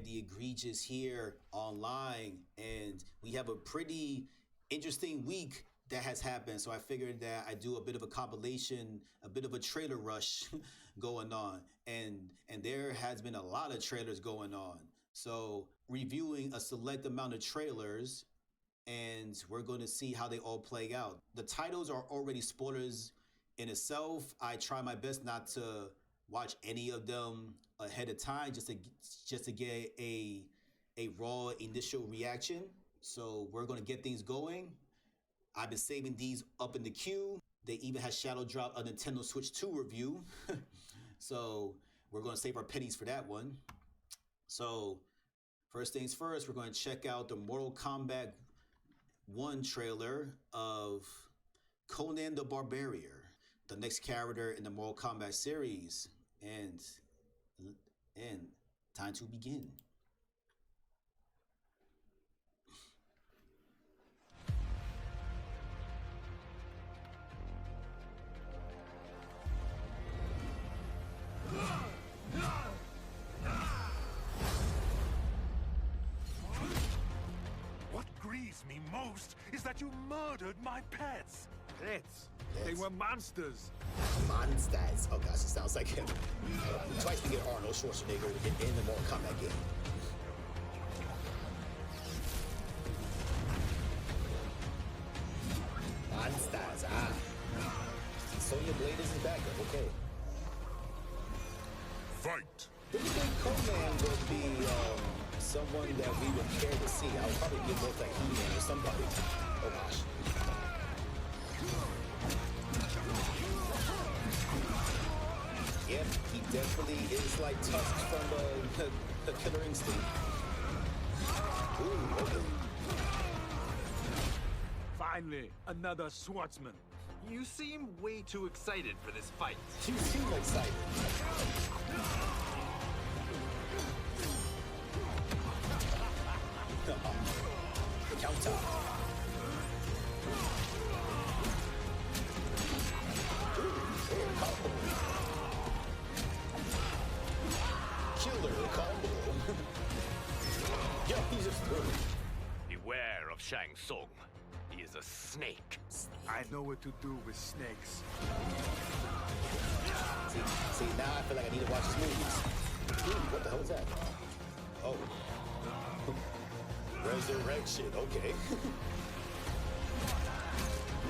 the Egregious here online, and we have a pretty interesting week that has happened. So I figured that I do a bit of a compilation, a bit of a trailer rush going on, and there has been a lot of trailers going on. So reviewing a select amount of trailers, and we're going to see how they all play out. The titles are already spoilers in itself. I try my best not to watch any of them ahead of time, just to get a raw initial reaction. So we're going to get things going. I've been saving these up in the queue. They even had shadow drop a Nintendo Switch 2 review. So we're going to save our pennies for that one. So first things first, we're going to check out the Mortal Kombat 1 trailer of Conan the Barbarian, the next character in the Mortal Kombat series. And time to begin. What grieves me most is that you murdered my pets. Pets? They were monsters. Monsters. Oh gosh, it sounds like him. Twice we get Arnold Schwarzenegger in the Mortal Kombat game. Monsters, ah. Sonya Blade is his backup, okay. Fight! Do you think Conan would be someone that we would care to see? I would probably give both like He-Man or somebody. Oh gosh. Yep, he definitely is like Tusk from the Killer Instinct. Ooh, okay. Finally, another swordsman. You seem way too excited for this fight. You seem excited. Counter. Ooh, combo. Killer combo. Yo, he's just good. Beware of Shang Tsung. He is a snake. I know what to do with snakes. See, now I feel like I need to watch his movies. Ooh, what the hell is that? Oh. Resurrection, okay.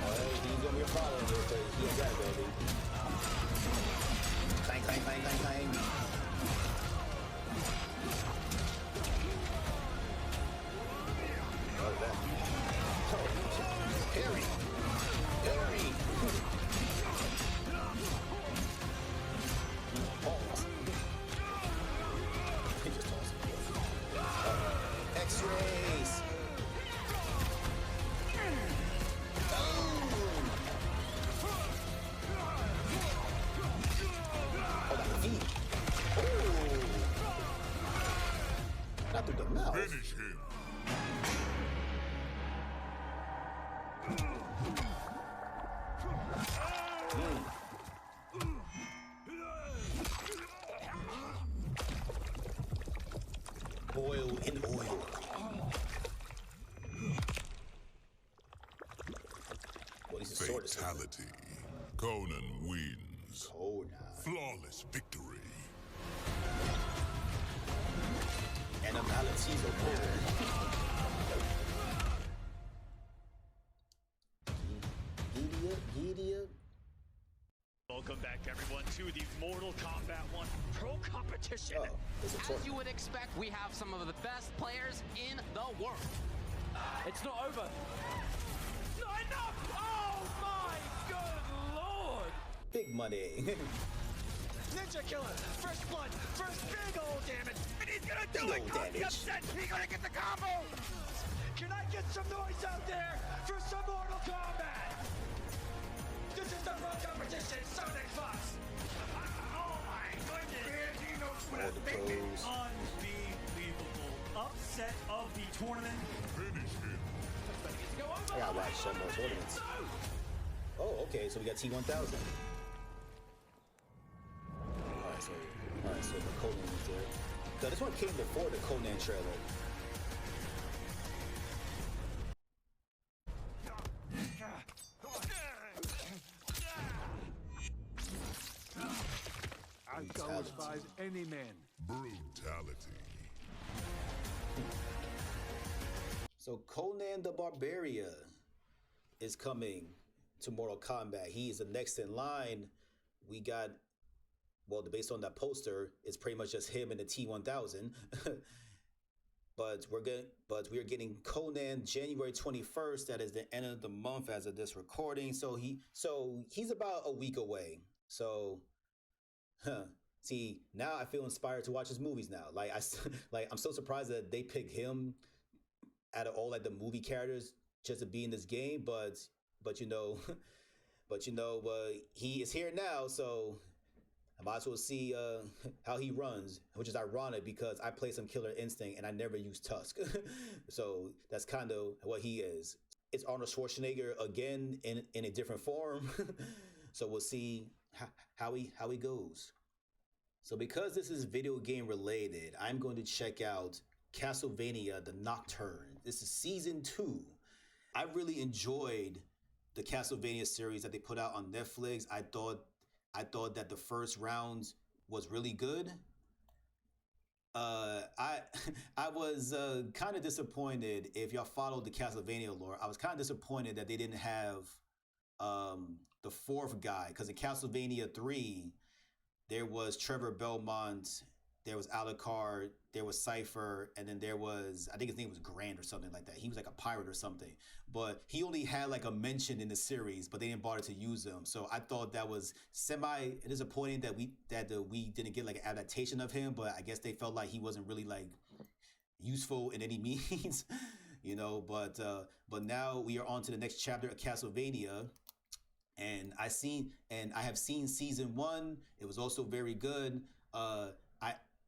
He's gonna be a problem here, because he has that, baby. Clang, clang, clang, clang, clang. What is that? Oh, Harry! Harry! Balls. He just tossed it. X-rays! Oh, that feet. Ooh. Not through the mouth. Finish him. Boil in oil. What is the sword? Fatality. Conan wins. Conan. Flawless victory. Animalities of war. Gideon. Welcome back, everyone, to the Mortal Kombat 1 Pro Competition. Oh, there's a As tournament. you would expect, we have some of the best players in the world. It's not over. Not enough! Oh my good lord! Big money. Ninja Killer, first blood, first big old damage, and he's gonna do Big it! ol' Cause damage. upset, he's gonna get the combo! Can I get some noise out there for some Mortal Kombat? This is the Pro Competition, Sonic Fox! Oh my goodness! He knows what All a the big pros. Unbelievable. Upset of the tournament. Finish him. I gotta watch some more tournaments. Oh, okay, so we got T1000. Alright, so the Conan is there. No, this one came before the Conan trailer. I'd go as far as any man. Brutality. So Conan the Barbarian is coming to Mortal Kombat. He is the next in line. We got, well, based on that poster, it's pretty much just him and the T-1000. But we are getting Conan January 21st. That is the end of the month as of this recording. So he's about a week away. So, see, now I feel inspired to watch his movies now. I'm so surprised that they picked him out of all like the movie characters just to be in this game. But he is here now. So I might as well see how he runs, which is ironic because I play some Killer Instinct and I never use Tusk. So that's kind of what he is. It's Arnold Schwarzenegger again in a different form. So we'll see how he goes. So because this is video game related, I'm going to check out Castlevania: The Nocturne. This is season 2. I really enjoyed the Castlevania series that they put out on Netflix. I thought that the first round was really good. I was kind of disappointed. If y'all followed the Castlevania lore, I was kind of disappointed that they didn't have the fourth guy, because in Castlevania 3, there was Trevor Belmont, there was Alucard, there was Cypher, and then there was, I think his name was Grant or something like that. He was like a pirate or something. But he only had like a mention in the series, but they didn't bother to use him. So I thought that was semi-disappointing that we didn't get like an adaptation of him, but I guess they felt like he wasn't really like useful in any means, you know. But now we are on to the next chapter of Castlevania. And I have seen season 1. It was also very good.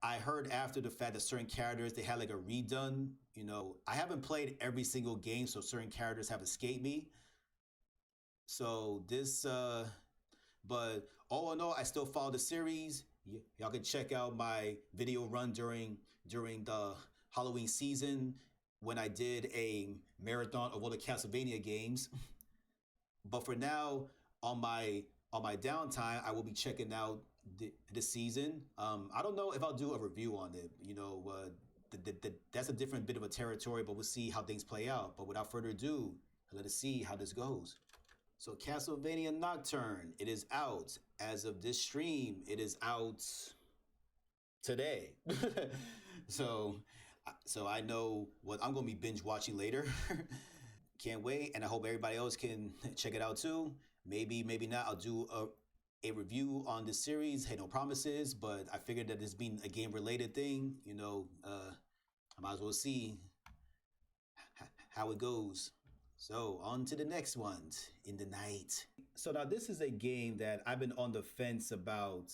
I heard after the fact that certain characters, they had like a redone. You know, I haven't played every single game, so certain characters have escaped me. So this, but all in all, I still follow the series. Y'all can check out my video run during the Halloween season when I did a marathon of all the Castlevania games. But for now, on my downtime, I will be checking out this season. I don't know if I'll do a review on it. You know, that's a different bit of a territory, but we'll see how things play out. But without further ado, let us see how this goes. So Castlevania Nocturne, it is out. As of this stream, it is out today. So I know what I'm going to be binge watching later. Can't wait, and I hope everybody else can check it out too. Maybe not. I'll do a review on this series. Hey, no promises, but I figured that this being a game-related thing, you know, I might as well see how it goes. So on to the next ones in the night. So now this is a game that I've been on the fence about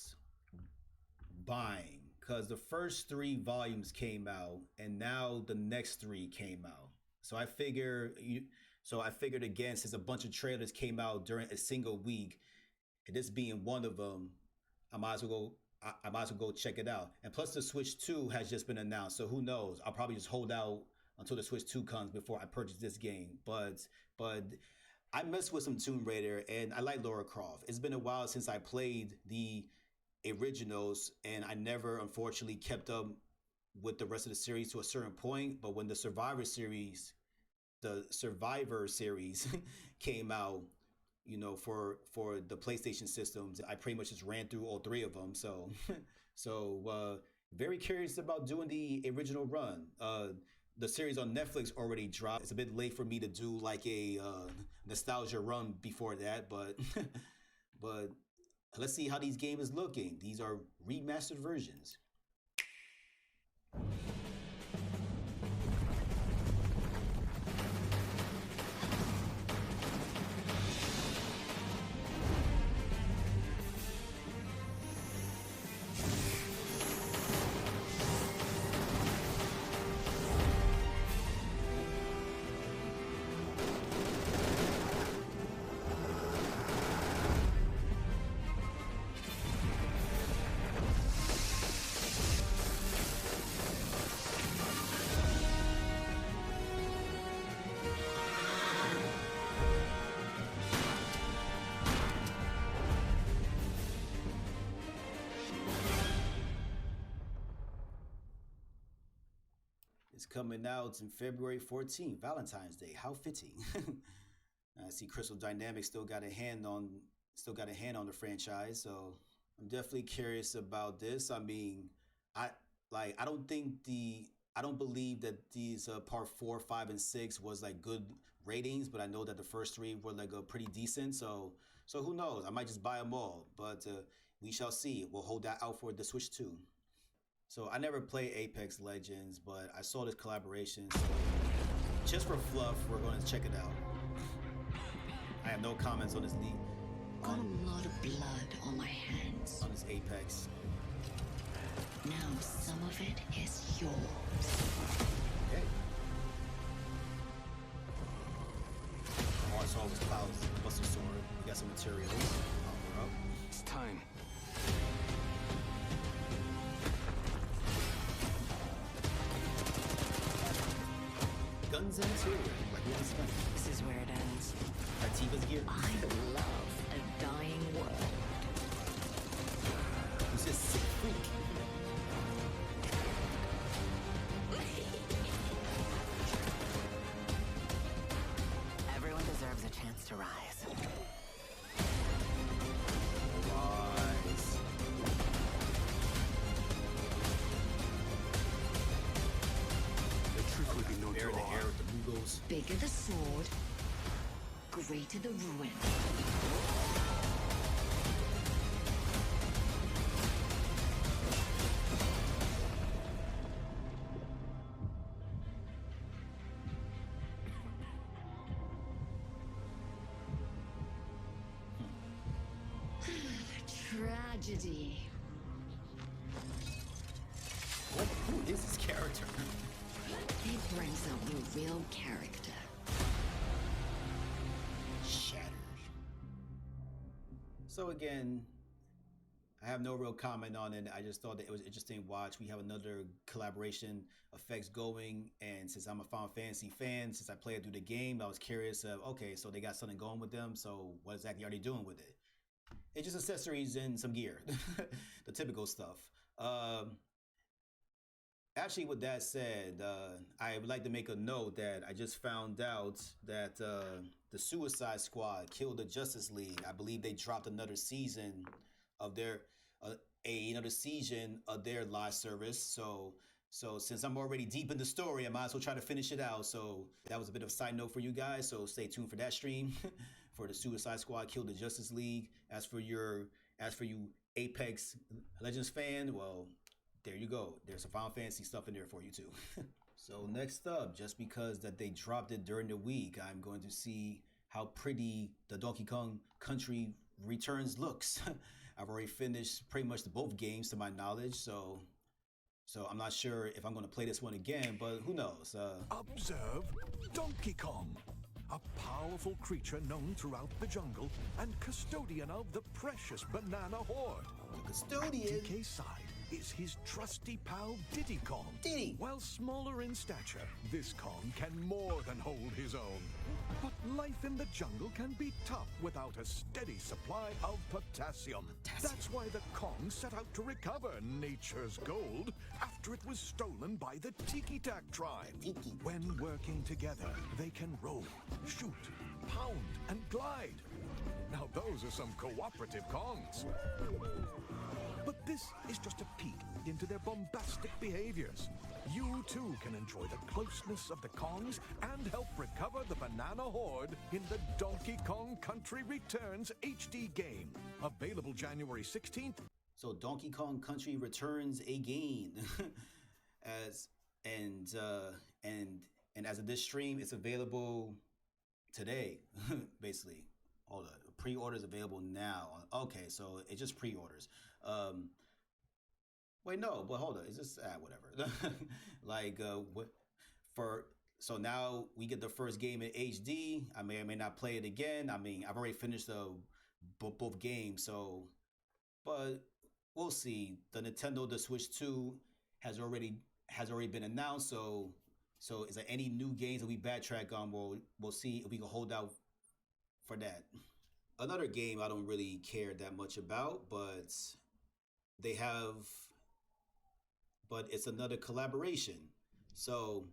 buying, because the first 3 volumes came out, and now the next 3 came out. So I figured again, since a bunch of trailers came out during a single week, and this being one of them, I might as well go check it out. And plus, the Switch 2 has just been announced, so who knows? I'll probably just hold out until the Switch 2 comes before I purchase this game. But I messed with some Tomb Raider, and I like Lara Croft. It's been a while since I played the originals, and I never, unfortunately, kept up with the rest of the series to a certain point. But when the Survivor series came out, you know, for the PlayStation systems, I pretty much just ran through all 3 of them. So very curious about doing the original run. The series on Netflix already dropped. It's a bit late for me to do like a nostalgia run before that, but let's see how these games is looking. These are remastered versions. It's coming out in February 14th, Valentine's Day. How fitting. I see Crystal Dynamics still got a hand on the franchise, so I'm definitely curious about this. I mean, I don't believe that these part 4, 5, and 6 was like good ratings, but I know that the first 3 were like pretty decent. So who knows? I might just buy them all, but we shall see. We'll hold that out for the Switch 2. So I never played Apex Legends, but I saw this collaboration. So just for fluff, we're going to check it out. I have no comments on this league. Got a lot of blood on my hands. On this Apex. Now some of it is yours. Okay. All I saw was Cloud's Buster Sword. We got some materials. Power up. It's time. Guns and material. Like what is guns? This is where it ends. Ativa's gear. I love a dying world. Who's this sick freak? Everyone deserves a chance to rise. Rise. The truth will be known Air to in the all. air with the Mugos. Bigger the sword, greater the ruin. Tragedy. Who is this character? It brings out the real character. Shattered. So again, I have no real comment on it. I just thought that it was interesting to watch. We have another collaboration effects going, and since I'm a Final Fantasy fan, since I played through the game, I was curious of, okay, so they got something going with them, so what exactly are they doing with it? It's just accessories and some gear, the typical stuff. Actually, with that said, I would like to make a note that I just found out that the Suicide Squad killed the Justice League. I believe they dropped another season of their live service. So since I'm already deep in the story, I might as well try to finish it out. So that was a bit of a side note for you guys. So stay tuned for that stream for the Suicide Squad killed the Justice League. As for you Apex Legends fan, well, there you go. There's some Final Fantasy stuff in there for you too. So next up, just because that they dropped it during the week, I'm going to see how pretty the Donkey Kong Country Returns looks. I've already finished pretty much both games to my knowledge, so I'm not sure if I'm going to play this one again, but who knows? Observe Donkey Kong, a powerful creature known throughout the jungle and custodian of the precious banana hoard. The custodian. At DK's side is his trusty pal Diddy Kong. Diddy. While smaller in stature, this Kong can more than hold his own. But life in the jungle can be tough without a steady supply of potassium. That's why the Kong set out to recover nature's gold after it was stolen by the Tiki Tak tribe. When working together, they can roll, shoot, pound, and glide. Now those are some cooperative Kongs. But this is just a peek into their bombastic behaviors. You too can enjoy the closeness of the Kongs and help recover the banana hoard in the Donkey Kong Country Returns HD game. Available January 16th. So Donkey Kong Country Returns again. as of this stream, it's available today, basically. Hold on. Pre-orders available now. Okay, so it's just pre-orders. Wait, no, but hold on. It's just whatever. So now we get the first game in HD. I may or may not play it again. I mean, I've already finished both games, but we'll see. The Switch 2 has already been announced. So is there any new games that we backtrack on? We'll see if we can hold out for that. Another game I don't really care that much about, but it's another collaboration. So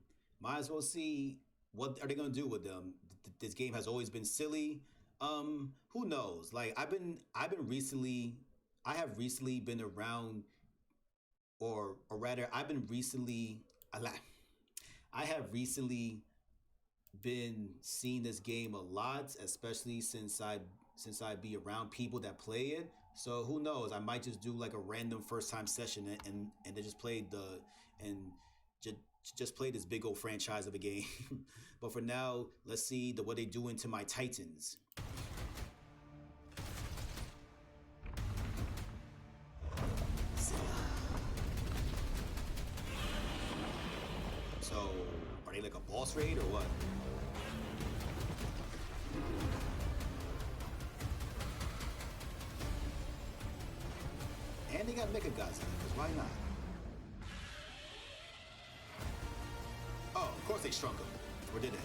might as well see what are they gonna do with them. This game has always been silly. Who knows? Like I have recently been around, or rather, I have recently been seeing this game a lot, especially since I be around people that play it. So who knows? I might just do like a random first time session and then just play and just just play this big old franchise of a game. But for now, let's see what they do into my Titans. So, are they like a boss raid or what? And they got Mecha Gods in it, because why not? Oh, of course they shrunk him. Or did they?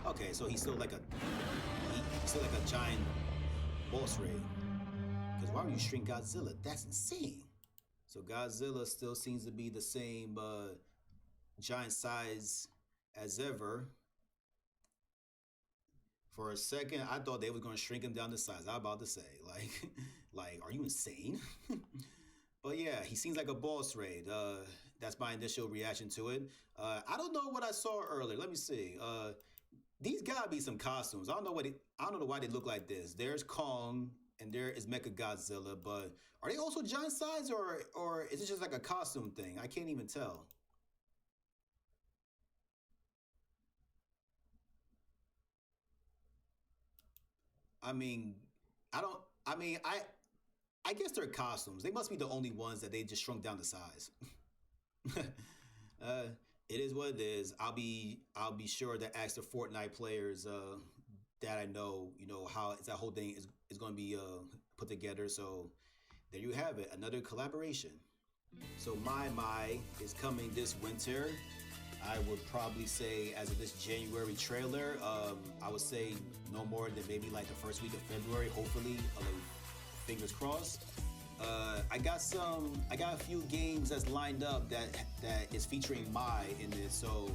Okay, so he's still like a giant boss raid. Because why would you shrink Godzilla? That's insane. So Godzilla still seems to be the same giant size as ever. For a second, I thought they was gonna shrink him down to size. I was about to say, like, are you insane? But yeah, he seems like a boss raid. That's my initial reaction to it. I don't know what I saw earlier. Let me see. These gotta be some costumes. I don't know why they look like this. There's Kong and there is Mecha Godzilla, but are they also giant size or is it just like a costume thing? I can't even tell. I mean, I guess they're costumes. They must be the only ones that they just shrunk down to size. uh, it is what it is. I'll be sure to ask the Fortnite players that I know, how that whole thing is going to be put together. So there you have it, another collaboration. So My is coming this winter. I would probably say, as of this January trailer, I would say no more than maybe like the first week of February, hopefully, fingers crossed. I got a few games that's lined up that is featuring Mai in it, so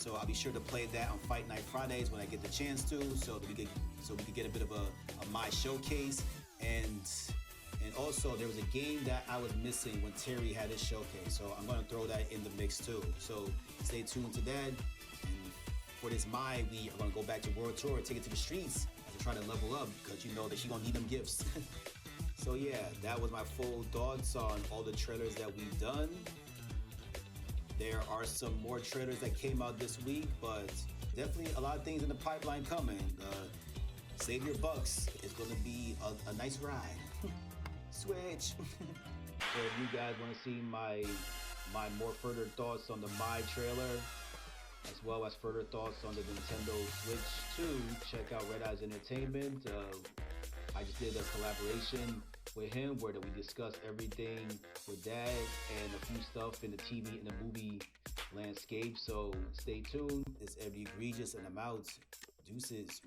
I'll be sure to play that on Fight Night Fridays when I get the chance to, so we could get a bit of a Mai showcase. And also, there was a game that I was missing when Terry had his showcase, so I'm going to throw that in the mix too. So stay tuned to that. And for this Mai, we are going to go back to World Tour and take it to the streets as we try to level up, because you know that she's going to need them gifts. So yeah, that was my full thoughts on all the trailers that we've done. There are some more trailers that came out this week, but definitely a lot of things in the pipeline coming. Save your bucks. It's going to be a nice ride. Switch. So if you guys want to see my more further thoughts on the Mai trailer, as well as further thoughts on the Nintendo Switch 2, check out Red Eyes Entertainment. I just did a collaboration with him where we discussed everything with that and a few stuff in the TV and the movie landscape. So stay tuned. It's Ev the Egregious and I'm out. Deuces.